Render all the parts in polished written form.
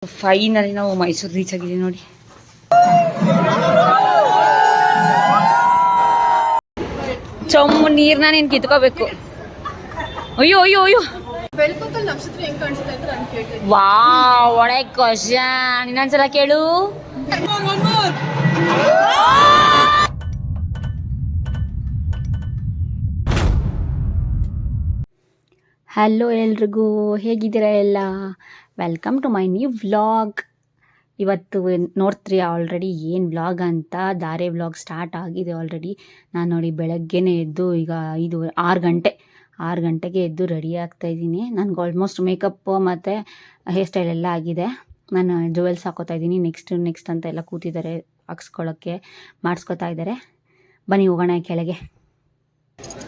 Finally ನಾವು Mysuru reach ಆಗಿದ್ದೀವಿ ನೋಡಿ. ಚೊಂಬು ನೀರ್ನ ನೀನು ಕಿತ್ಕೋಬೇಕು. ಅಯ್ಯೋ ಅಯ್ಯೋ ಅಯ್ಯೋ ವಾ ಒಳ್ಳೆ ಕ್ವಶನ್. ಇನ್ನೊಂದ್ಸಲ ಕೇಳು. ಹಲೋ ಎಲ್ರಿಗೂ, ಹೇಗಿದ್ದೀರಾ ಎಲ್ಲ? Welcome to my new vlog. ಇವತ್ತು ನೋಡ್ತೀರಿ ಆಲ್ರೆಡಿ ಏನು ವ್ಲಾಗ್ ಅಂತ. ಧಾರೆ ವ್ಲಾಗ್ ಸ್ಟಾರ್ಟ್ ಆಗಿದೆ ಆಲ್ರೆಡಿ. ನಾನು ನೋಡಿ ಬೆಳಗ್ಗೆನೇ ಎದ್ದು ಈಗ 6 ಗಂಟೆಗೆ ಎದ್ದು ರೆಡಿ ಆಗ್ತಾಯಿದ್ದೀನಿ. ನನಗೆ ಆಲ್ಮೋಸ್ಟ್ ಮೇಕಪ್ ಮತ್ತು ಹೇರ್ ಸ್ಟೈಲ್ ಎಲ್ಲ ಆಗಿದೆ. ನಾನು ಜುವೆಲ್ಸ್ ಹಾಕೋತಾ ಇದ್ದೀನಿ. ನೆಕ್ಸ್ಟ್ ಅಂತ ಎಲ್ಲ ಕೂತಿದ್ದಾರೆ ಹಾಕ್ಸ್ಕೊಳ್ಳೋಕ್ಕೆ, ಮಾಡಿಸ್ಕೊತಾ ಇದ್ದಾರೆ. ಬನ್ನಿ ಹೋಗೋಣ ಕೆಳಗೆ.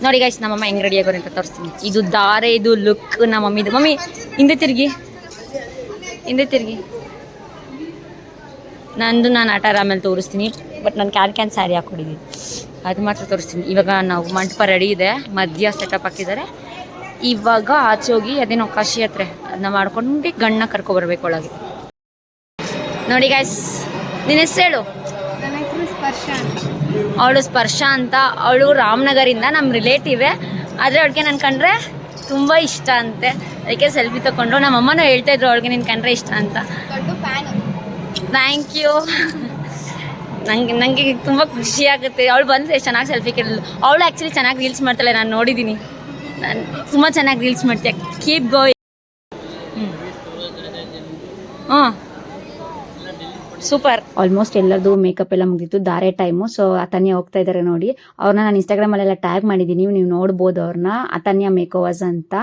ನೋಡಿ ಗೈಸ್, ನಮ್ಮಮ್ಮ ಹೆಂಗೆ ರೆಡಿ ಆಗೋರು ಅಂತ ತೋರಿಸ್ತೀನಿ. ಇದು ಧಾರೆ, ಇದು ಲುಕ್ ನಮ್ಮ ಮಮ್ಮಿದು. ಮಮ್ಮಿ ಹಿಂದೆ ತಿರುಗಿ. ನಾನು ಆಟ ಆಮೇಲೆ ತೋರಿಸ್ತೀನಿ. ಬಟ್ ನಾನು ಕ್ಯಾನ್ ಸ್ಯಾರಿ ಹಾಕ್ಕೊಂಡಿದ್ದೀನಿ, ಅದು ಮಾತ್ರ ತೋರಿಸ್ತೀನಿ. ಇವಾಗ ನಾವು ಮಂಟಪ ರೆಡಿ ಇದೆ, ಮಧ್ಯ ಸೆಟಪ್ ಹಾಕಿದ್ದಾರೆ. ಇವಾಗ ಆಚೆ ಹೋಗಿ ಅದೇನೋ ಕಾಶಿ ಯಾತ್ರೆ ಅದನ್ನ ಮಾಡ್ಕೊಂಡು ಗಂಡನ್ನ ಕರ್ಕೊಬರ್ಬೇಕು ಒಳಗೆ. ನೋಡಿ ಗೈಸ್, ನಿನ್ನ ಹೆಸರು ಹೇಳು. ಅವಳು ಸ್ಪರ್ಶ ಅಂತ. ಅವಳು ರಾಮನಗರಿಂದ, ನಮ್ಮ ರಿಲೇಟಿವೇ. ಆದರೆ ಅವಳಿಗೆ ನಾನು ಕಂಡ್ರೆ ತುಂಬ ಇಷ್ಟ ಅಂತೆ. ಅದಕ್ಕೆ ಸೆಲ್ಫಿ ತಗೊಂಡು ನಮ್ಮಮ್ಮನೂ ಹೇಳ್ತಾ ಇದ್ರು ಅವಳಿಗೆ ನೀನು ಕಂಡ್ರೆ ಇಷ್ಟ ಅಂತ. Thank you. ನನಗೆ ತುಂಬ ಖುಷಿ ಆಗುತ್ತೆ. ಅವಳು ಬಂದರೆ ಚೆನ್ನಾಗಿ ಸೆಲ್ಫಿ ಕೇಳಿದ್ಲು. ಅವಳು ಆ್ಯಕ್ಚುಲಿ ಚೆನ್ನಾಗಿ ರೀಲ್ಸ್ ಮಾಡ್ತಾಳೆ, ನಾನು ನೋಡಿದ್ದೀನಿ. ನಾನು ತುಂಬ ಚೆನ್ನಾಗಿ ರೀಲ್ಸ್ ಮಾಡ್ತೀಯ. Keep going. ಹಾಂ, ಸೂಪರ್. ಆಲ್ಮೋಸ್ಟ್ ಎಲ್ಲರದು ಮೇಕಪ್ ಎಲ್ಲ ಮುಗಿದಿತ್ತು. ಧಾರೆ ಟೈಮು. ಸೊ ಅತನ್ಯ ಹೋಗ್ತಾ ಇದ್ದಾರೆ ನೋಡಿ. ಅವ್ರನ್ನ ನಾನು ಇನ್ಸ್ಟಾಗ್ರಾಮಲ್ಲೆಲ್ಲ ಟ್ಯಾಗ್ ಮಾಡಿದ್ದೀನಿ, ನೀವು ನೋಡ್ಬೋದು ಅವ್ರನ್ನ. ಅತನ್ಯ ಮೇಕೋವರ್ಸ್ ಅಂತ.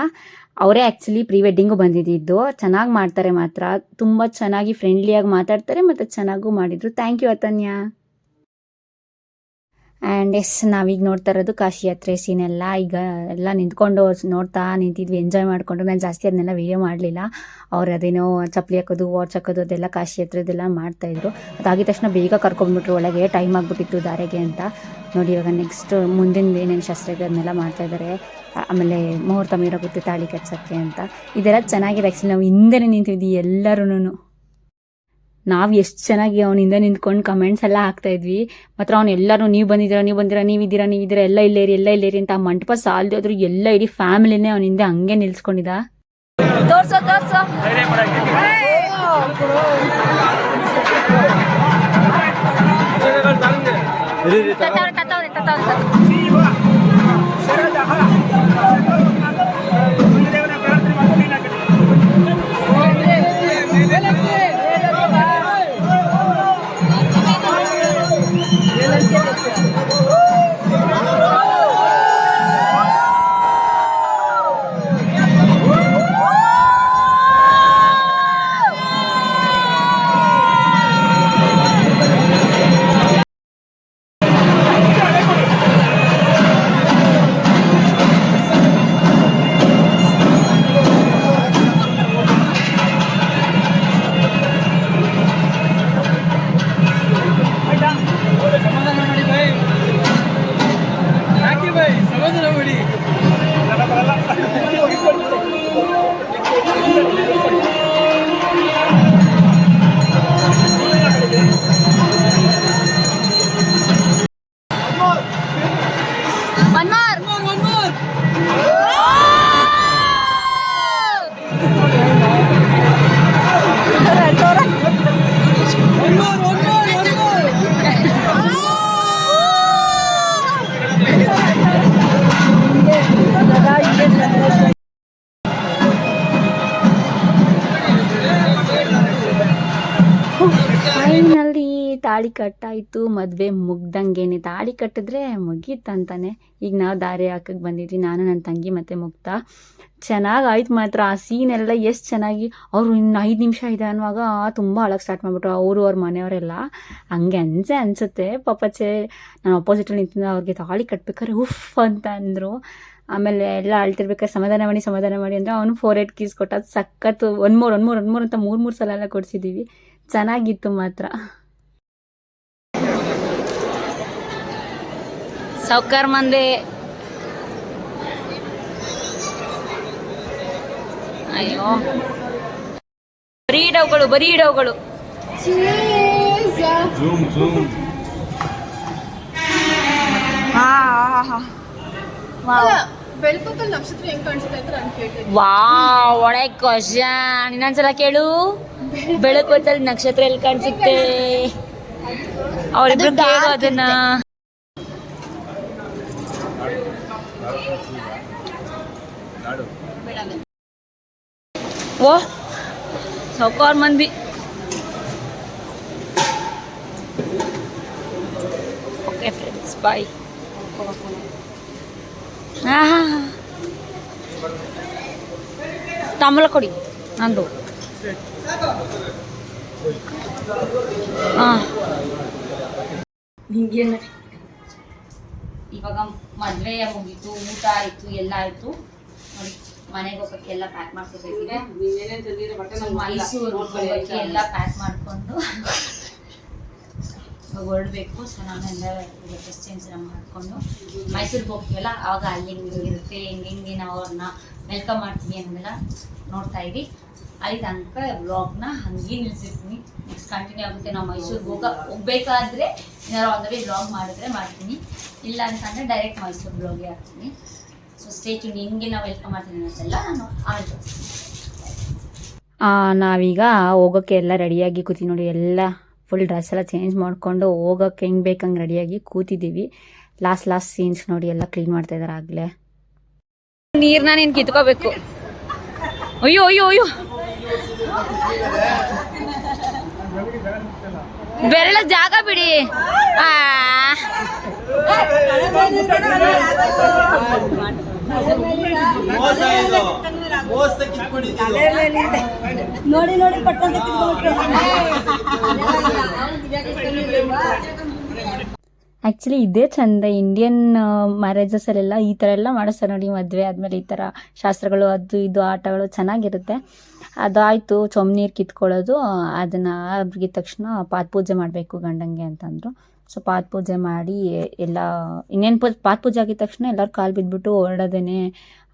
ಅವರೇ ಆ್ಯಕ್ಚುಲಿ ಪ್ರೀ ವೆಡ್ಡಿಂಗು ಬಂದಿದ್ದು. ಚೆನ್ನಾಗಿ ಮಾಡ್ತಾರೆ ಮಾತ್ರ, ತುಂಬ ಚೆನ್ನಾಗಿ ಫ್ರೆಂಡ್ಲಿಯಾಗಿ ಮಾತಾಡ್ತಾರೆ ಮತ್ತು ಚೆನ್ನಾಗೂ ಮಾಡಿದರು. Thank you Athanya. And yes, ನಾವೀಗ ನೋಡ್ತಾ ಇರೋದು ಕಾಶಿ ಯಾತ್ರೆ ಸೀನೆಲ್ಲ. ಈಗ ಎಲ್ಲ ನಿಂತ್ಕೊಂಡು ನೋಡ್ತಾ ನಿಂತಿದ್ವಿ, ಎಂಜಾಯ್ ಮಾಡಿಕೊಂಡು. ನಾನು ಜಾಸ್ತಿ ಅದನ್ನೆಲ್ಲ ವೀಡಿಯೋ ಮಾಡಲಿಲ್ಲ. ಅವ್ರು ಅದೇನೋ ಚಪ್ಪಲಿ ಹಾಕೋದು, ವಾಚ್ ಹಾಕೋದು ಅದೆಲ್ಲ ಕಾಶಿ ಯಾತ್ರೆದೆಲ್ಲ ಮಾಡ್ತಾಯಿದ್ರು. ಅದಾಗಿದ ತಕ್ಷಣ ಬೇಗ ಕರ್ಕೊಂಡ್ಬಿಟ್ರು ಒಳಗೆ, ಟೈಮ್ ಆಗಿಬಿಟ್ಟಿತ್ತು ಧಾರೆಗೆ ಅಂತ. ನೋಡಿ ಇವಾಗ ನೆಕ್ಸ್ಟ್ ಮುಂದಿನ ಏನೇನು ಶಾಸ್ತ್ರ ಇದೆ ಅದನ್ನೆಲ್ಲ ಮಾಡ್ತಾಯಿದ್ದಾರೆ. ಆಮೇಲೆ ಮುಹೂರ್ತ ಮೀರೋಗುತ್ತೆ ತಾಳಿ ಕಟ್ಸೋಕ್ಕೆ ಅಂತ. ಇದೆಲ್ಲ ಚೆನ್ನಾಗಿದೆ. ಆ್ಯಕ್ಚುಲಿ ನಾವು ಹಿಂದೆ ನಿಂತಿದ್ವಿ ಎಲ್ಲರೂ. ನಾವು ಎಷ್ಟು ಚೆನ್ನಾಗಿ ಅವನಿಂದ ನಿಂತ್ಕೊಂಡು ಕಮೆಂಟ್ಸ್ ಎಲ್ಲ ಹಾಕ್ತಾಯಿದ್ವಿ. ಮಾತ್ರ ಅವ್ನು ಎಲ್ಲರೂ ನೀವು ಬಂದಿದ್ದೀರಾ, ನೀವಿದ್ದೀರಾ ಎಲ್ಲ ಇಲ್ಲೇರಿ ಅಂತ. ಆ ಮಂಟಪ ಸಾಲದಾದ್ರು ಎಲ್ಲ ಇಡೀ ಫ್ಯಾಮಿಲಿನೇ ಅವನ ಹಿಂದೆ ಹಂಗೆ ನಿಲ್ಸ್ಕೊಂಡಿದ್ದ. ತೋರ್ಸೋ ಫೈನಲಿ ತಾಳಿ ಕಟ್ಟಾಯಿತು. ಮದುವೆ ಮುಗ್ದಂಗೆನೆ. ತಾಳಿ ಕಟ್ಟಿದ್ರೆ ಮುಗೀತಂತಾನೆ. ಈಗ ನಾವು ಧಾರೆ ಹಾಕಕ್ಕೆ ಬಂದಿದ್ವಿ, ನಾನು ನನ್ನ ತಂಗಿ ಮತ್ತು ಮುಕ್ತ. ಚೆನ್ನಾಗಾಯ್ತು ಮಾತ್ರ. ಆ ಸೀನೆಲ್ಲ ಎಷ್ಟು ಚೆನ್ನಾಗಿ. ಅವರು ಇನ್ನು 5 ನಿಮಿಷ ಇದೆ ಅನ್ನುವಾಗ ತುಂಬ ಅಳಕ್ಕೆ ಸ್ಟಾರ್ಟ್ ಮಾಡಿಬಿಟ್ರು ಅವ್ರ ಮನೆಯವರೆಲ್ಲ. ಹಂಗೆ ಅನಿಸುತ್ತೆ ಪಾಪಚ್ಚೆ. ನಾನು ಅಪೋಸಿಟಲ್ಲಿ ನಿಂತಿದ್ದ, ಅವ್ರಿಗೆ ತಾಳಿ ಕಟ್ಬೇಕಾದ್ರೆ ಉಫ್ ಅಂತ ಅಂದರು. ಆಮೇಲೆ ಎಲ್ಲ ಅಳ್ತಿರ್ಬೇಕಾದ್ರೆ ಸಮಾಧಾನ ಮಾಡಿ ಅಂದರೆ ಅವನು 4 ಕೀಸ್ ಕೊಟ್ಟ. ಅದು ಸಖತ್ತು. ಒನ್ ಮೂರು ಅಂತ 3 ಸಲ ಎಲ್ಲ ಕೊಡಿಸಿದ್ದೀವಿ. ಚೆನ್ನಾಗಿತ್ತು ಮಾತ್ರ. ಸೌಕರ್ ಮಂದಿ. ಅಯ್ಯೋ ಬರೀ ಇಡವುಗಳು ಬೆಳ್ಕೊತ್ತಲ್ಲಿ ನಕ್ಷತ್ರ ಹೆಂಗ್ ಕಾಣಿಸುತ್ತೆ ಅಂತ ನಾನು ಕೇಳ್ತೀನಿ. ವಾವ್ ಒಳ್ಳೆ ಕ್ವಶನ್. ಇನ್ನೊಂದ್ಸಲ ಕೇಳು. ಬೆಳಕೊತ್ತಲ್ಲಿ ನಕ್ಷತ್ರ ಎಲ್ಲಿ ಕಾಣಿಸುತ್ತೆ? ಅವರಿಬ್ರು ಕೇಳೋ ಅದನ್ನ. ಓ ಸೌಕಾರ್ ಮಂದಿ. ಓಕೆ ಫ್ರೆಂಡ್ಸ್, ಬಾಯ್. ತಾಂಬೂಲ ಕೊಡಿ ನಂದು. ಹಿಂಗೇನ ಇವಾಗ ಮದುವೆ ಮುಗೀತು, ಊಟ ಆಯಿತು, ಎಲ್ಲ ಆಯಿತು ನೋಡಿ. ಮನೆಗೆ ಹೋಗೋಕ್ಕೆ ಎಲ್ಲ ಪ್ಯಾಕ್ ಮಾಡ್ಕೋಬೇಕಿದೆ. ಮೈಸೂರು ಹೋಗೋಕ್ಕೆ ಎಲ್ಲ ಪ್ಯಾಕ್ ಮಾಡಿಕೊಂಡು ಹೊರಡಬೇಕು. ಸೊ ನಾನೆಲ್ಲ ಡ್ರೆಸ್ ಚೇಂಜ್ ಮಾಡಿಕೊಂಡು ಮೈಸೂರಿಗೆ ಹೋಗ್ತೀವಲ್ಲ, ಆವಾಗ ಅಲ್ಲಿ ಹಿಂಗಿರುತ್ತೆ, ಹೆಂಗೆ ನಾವು ಅವ್ರನ್ನ ವೆಲ್ಕಮ್ ಮಾಡ್ತೀವಿ ಅನ್ನೋದೆಲ್ಲ ನೋಡ್ತಾ ಇರಿ. ಅಲ್ಲಿ ತನಕ ವ್ಲಾಗ್ನ ಹಂಗೆ ನಿಲ್ಸಿರ್ತೀನಿ. ನೆಕ್ಸ್ಟ್ ಕಂಟಿನ್ಯೂ ಆಗುತ್ತೆ. ನಾವು ಮೈಸೂರಿಗೆ ಹೋಗ್ಬೇಕಾದ್ರೆ ಏನಾದ್ರು ಆಲ್ರೆಡಿ ವ್ಲಾಗ್ ಮಾಡಿದ್ರೆ ಮಾಡ್ತೀನಿ, ಇಲ್ಲ ಅಂತಂದರೆ ಡೈರೆಕ್ಟ್ ಮೈಸೂರು ವ್ಲಾಗೇ ಹಾಕ್ತೀನಿ. So stay tune. ಹಿಂಗೆ ನಾವು ವೆಲ್ಕಮ್ ಮಾಡ್ತೀನಿ ಅನ್ನೋದೆಲ್ಲ ನಾನು ನಾವೀಗ ಹೋಗೋಕ್ಕೆ ಎಲ್ಲ ರೆಡಿಯಾಗಿ ಕೂತೀವಿ ನೋಡಿ. ಎಲ್ಲ ಫುಲ್ ಡ್ರೆಸ್ ಎಲ್ಲ ಚೇಂಜ್ ಮಾಡಿಕೊಂಡು ಹೋಗೋಕ್ಕೆ ಹೆಂಗೆ ಬೇಕಂಗೆ ರೆಡಿಯಾಗಿ ಕೂತಿದ್ದೀವಿ. ಲಾಸ್ಟ್ ಸೀನ್ಸ್ ನೋಡಿ, ಎಲ್ಲ ಕ್ಲೀನ್ ಮಾಡ್ತಾ ಇದ್ದಾರೆ ಆಗಲೇ. ನೀರನ್ನ ನೀನು ಕಿತ್ಕೋಬೇಕು. ಅಯ್ಯೋ ಅಯ್ಯೋ ಅಯ್ಯೋ, ಬೆರಳ ಜಾಗ ಬಿಡಿ. ನೋಡಿ ನೋಡಿ ಪಟ್ಟಂತ ಆ್ಯಕ್ಚುಲಿ ಇದೇ ಚಂದ. ಇಂಡಿಯನ್ ಮ್ಯಾರೇಜಸಲ್ಲೆಲ್ಲ ಈ ಥರ ಎಲ್ಲ ಮಾಡಿಸ್ತಾರೆ ನೋಡಿ. ಮದುವೆ ಆದಮೇಲೆ ಈ ಥರ ಶಾಸ್ತ್ರಗಳು, ಅದು ಇದು ಆಟಗಳು ಚೆನ್ನಾಗಿರುತ್ತೆ. ಅದಾಯಿತು, ನೀರು ಕಿತ್ಕೊಳ್ಳೋದು. ಅದನ್ನು ಆಗಿದ ತಕ್ಷಣ ಪಾತ್ ಪೂಜೆ ಮಾಡಬೇಕು ಗಂಡಂಗೆ ಅಂತಂದರು. ಸೊ ಪಾತ್ ಪೂಜೆ ಮಾಡಿ ಎಲ್ಲ ಇನ್ನೇನು ಪಾತ್ ಪೂಜೆ ಆಗಿದ ತಕ್ಷಣ ಎಲ್ಲರೂ ಕಾಲು ಬಿದ್ದುಬಿಟ್ಟು ಹೊರಡೋದೇನೆ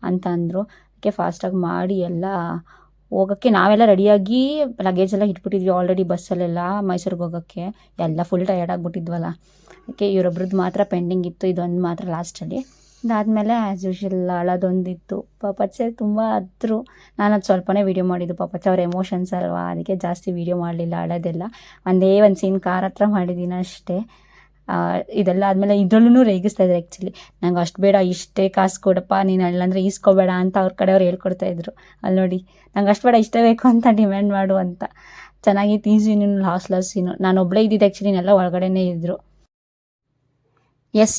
ಅಂತ ಅಂದರು. ಅದಕ್ಕೆ ಫಾಸ್ಟಾಗಿ ಮಾಡಿ ಎಲ್ಲ ಹೋಗೋಕ್ಕೆ ನಾವೆಲ್ಲ ರೆಡಿಯಾಗಿ ಲಗೇಜ್ ಎಲ್ಲ ಇಟ್ಬಿಟ್ಟಿದ್ವಿ ಆಲ್ರೆಡಿ ಬಸ್ಸಲ್ಲೆಲ್ಲ ಮೈಸೂರಿಗೆ ಹೋಗೋಕ್ಕೆ. ಎಲ್ಲ ಫುಲ್ ಟಯರ್ಡ್ ಆಗಿಬಿಟ್ಟಿದ್ವಲ್ಲ, ಅದಕ್ಕೆ ಇವರೊಬ್ರದ್ದು ಮಾತ್ರ ಪೆಂಡಿಂಗ್ ಇತ್ತು, ಇದೊಂದು ಮಾತ್ರ ಲಾಸ್ಟಲ್ಲಿ. ಇದಾದಮೇಲೆ ಆ್ಯಸ್ ಯೂಶಲ್ ಅಳೋದೊಂದಿತ್ತು. ಪಾಪಚ್ಚೆ ತುಂಬ ಹತ್ರು. ನಾನು ಅದು ಸ್ವಲ್ಪನೇ ವೀಡಿಯೋ ಮಾಡಿದ್ದು. ಪಾಪಚ್ಚ ಅವ್ರ ಎಮೋಷನ್ಸ್ ಅಲ್ವಾ, ಅದಕ್ಕೆ ಜಾಸ್ತಿ ವೀಡಿಯೋ ಮಾಡಲಿಲ್ಲ. ಅಳೋದೆಲ್ಲ ಒಂದೇ ಒಂದು ಸೀನ್ ಕಾರ್ ಹತ್ರ ಮಾಡಿದ್ದೀನಿ ಅಷ್ಟೇ. ಇದೆಲ್ಲ ಆದಮೇಲೆ ಇದರಲ್ಲೂ ರೇಗಿಸ್ತಾ ಇದ್ದಾರೆ ಆ್ಯಕ್ಚುಲಿ. ನಂಗೆ ಅಷ್ಟು ಬೇಡ, ಇಷ್ಟೇ ಕಾಸು ಕೊಡಪ್ಪ ನೀನು, ಅಲ್ಲಂದರೆ ಈಸ್ಕೋಬೇಡ ಅಂತ ಅವ್ರ ಕಡೆಯವ್ರು ಹೇಳ್ಕೊಡ್ತಾಯಿದ್ರು. ಅಲ್ಲಿ ನೋಡಿ, ನಂಗೆ ಅಷ್ಟು ಬೇಡ, ಇಷ್ಟೇ ಬೇಕು ಅಂತ ಡಿಮ್ಯಾಂಡ್ ಮಾಡು ಅಂತ. ಚೆನ್ನಾಗಿತ್ತು ಈ ಸೀನು, ಲಾಸ್ಟ್ ಸೀನು. ನಾನು ಒಬ್ಬಳೇ ಇದ್ದಿದ್ದು ಆ್ಯಕ್ಚುಲಿ, ಎಲ್ಲ ಒಳಗಡೆನೇ ಇದ್ದರು.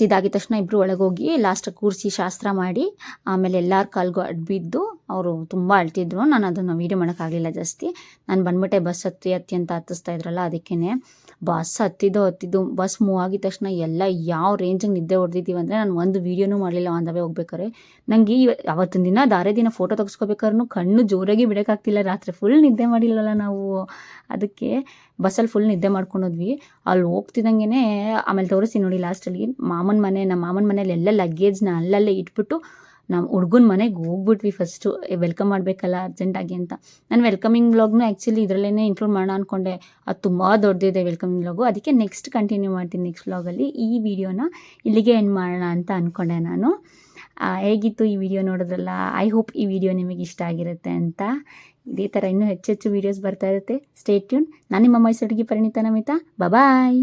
ಇದಾಗಿದ ತಕ್ಷಣ ಇಬ್ಬರು ಒಳಗೋಗಿ ಲಾಸ್ಟ್ ಕೂರಿಸಿ ಶಾಸ್ತ್ರ ಮಾಡಿ ಆಮೇಲೆ ಎಲ್ಲರ ಕಾಲ್ಗೂ ಅಡ್ಬಿದ್ದು ಅವರು ತುಂಬ ಅಳ್ತಿದ್ರು. ನಾನು ಅದನ್ನು ವೀಡಿಯೋ ಮಾಡೋಕ್ಕಾಗಲಿಲ್ಲ ಜಾಸ್ತಿ. ನಾನು ಬಂದ್ಬಿಟ್ಟೆ ಬಸ್ ಹತ್ತಿ ಅಂತ ಹತ್ತಿಸ್ತಾ ಇದ್ರಲ್ಲ, ಅದಕ್ಕೇ ಬಸ್ ಹತ್ತಿದ್ದು ಬಸ್ ಮೂವ್ ಆಗಿದ ತಕ್ಷಣ ಎಲ್ಲ ಯಾವ ರೇಂಜಿಗೆ ನಿದ್ದೆ ಹೊಡೆದಿದ್ದೀವಿ ಅಂದರೆ ನಾನು ಒಂದು ವೀಡಿಯೋನೂ ಮಾಡಲಿಲ್ಲ. ಆನ್ ದ ವೇ ಹೋಗ್ಬೇಕಾರೆ ನನಗೆ ಅವತ್ತಿನ ದಿನ ದಾರೆ ದಿನ ಫೋಟೋ ತೆಗೆಸ್ಕೋಬೇಕಾದ್ರೂ ಕಣ್ಣು ಜೋರಾಗಿ ಬಿಡೋಕ್ಕಾಗ್ತಿಲ್ಲ. ರಾತ್ರಿ ಫುಲ್ ನಿದ್ದೆ ಮಾಡಿಲ್ಲಲ್ಲ ನಾವು, ಅದಕ್ಕೆ ಬಸ್ಸಲ್ಲಿ ಫುಲ್ ನಿದ್ದೆ ಮಾಡ್ಕೊಂಡೋದ್ವಿ. ಅಲ್ಲಿ ಹೋಗ್ತಿದ್ದಂಗೆ ಆಮೇಲೆ ತೋರಿಸಿ ನೋಡಿ ಲಾಸ್ಟಲ್ಲಿ ನಮ್ಮ ಮಾಮನ ಮನೇಲಿ ಎಲ್ಲ ಲಗೇಜ್ನ ಅಲ್ಲಲ್ಲೇ ಇಟ್ಬಿಟ್ಟು ನಮ್ಮ ಹುಡುಗನ ಮನೆಗೆ ಹೋಗ್ಬಿಟ್ವಿ. ಫಸ್ಟು ವೆಲ್ಕಮ್ ಮಾಡಬೇಕಲ್ಲ ಅರ್ಜೆಂಟಾಗಿ ಅಂತ. ನಾನು ವೆಲ್ಕಮಿಂಗ್ ವ್ಲಾಗ್ನು ಆ್ಯಕ್ಚುಲಿ ಇದರಲ್ಲೇ ಇನ್ಕ್ಲೂಡ್ ಮಾಡೋಣ ಅಂದ್ಕೊಂಡೆ. ಅದು ತುಂಬ ದೊಡ್ಡದಿದೆ ವೆಲ್ಕಮಿಂಗ್ ವ್ಲಾಗು, ಅದಕ್ಕೆ ನೆಕ್ಸ್ಟ್ ಕಂಟಿನ್ಯೂ ಮಾಡ್ತೀನಿ ನೆಕ್ಸ್ಟ್ ವ್ಲಾಗಲ್ಲಿ. ಈ ವಿಡಿಯೋನ ಇಲ್ಲಿಗೆ ಎಂಡ್ ಮಾಡೋಣ ಅಂತ ಅಂದ್ಕೊಂಡೆ ನಾನು. ಹೇಗಿತ್ತು ಈ ವಿಡಿಯೋ ನೋಡಿದ್ರಲ್ಲ? ಐ ಹೋಪ್ ಈ ವಿಡಿಯೋ ನಿಮಗೆ ಇಷ್ಟ ಆಗಿರುತ್ತೆ ಅಂತ. ಇದೇ ಥರ ಇನ್ನೂ ಹೆಚ್ಚೆಚ್ಚು ವೀಡಿಯೋಸ್ ಬರ್ತಾ ಇರುತ್ತೆ. Stay tune. ನಾನು ನಿಮ್ಮ ಮೈಸೂರಿಗೆ ಪರಿಣಿತ ನಮಿತಾ. ಬಾಯ್.